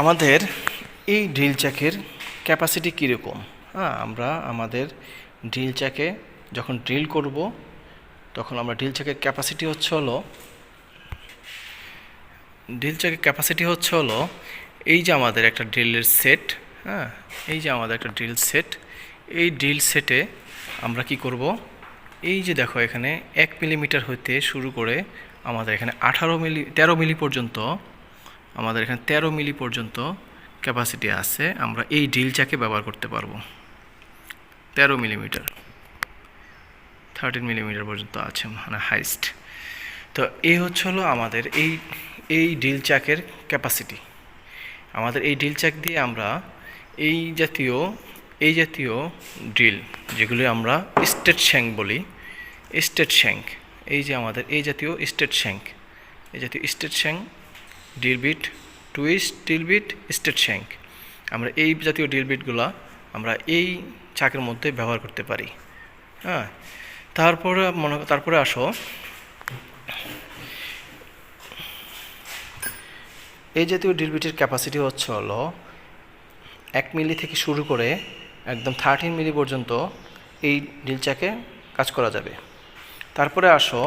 আমাদের এই ড্রিল চ্যাকের ক্যাপাসিটি কীরকম? হ্যাঁ, আমরা আমাদের ড্রিল চ্যাকে যখন ড্রিল করব তখন আমরা ড্রিল চ্যাকের ক্যাপাসিটি হচ্ছে হলো এই যে আমাদের একটা ড্রিলের সেট। হ্যাঁ, এই যে আমাদের একটা ড্রিল সেট, এই ড্রিল সেটে আমরা কি করব, এই যে দেখো এখানে 1 মিলিমিটার হইতে শুরু করে আমাদের এখানে 13 মিলি পর্যন্ত, আমাদের এখানে 13 মিলি পর্যন্ত ক্যাপাসিটি আছে। আমরা এই ড্রিল চ্যাকে ব্যবহার করতে পারবো। 13 মিলিমিটার, 13 মিলিমিটার পর্যন্ত আছে মানে হাইস্ট। তো এই হচ্ছে হলো আমাদের এই ড্রিল চ্যাকের ক্যাপাসিটি। আমাদের এই ড্রিল চ্যাক দিয়ে আমরা এই জাতীয় ড্রিল, যেগুলি আমরা স্টেট শ্যাঙ্ক বলি, স্টেট শ্যাঙ্ক, এই যে আমাদের এই জাতীয় straight shank, drill bit, twist drill bit, straight shank, আমরা এই জাতীয় ড্রিল বিটগুলো আমরা এই চাকের মধ্যে ব্যবহার করতে পারি। হ্যাঁ, তারপরে আসো, এই জাতীয় ড্রিল বিটের ক্যাপাসিটি হচ্ছে হলো 1 মিলি থেকে শুরু করে একদম 13 মিলি পর্যন্ত এই ড্রিল চ্যাকে কাজ করা যাবে। তারপরে আসো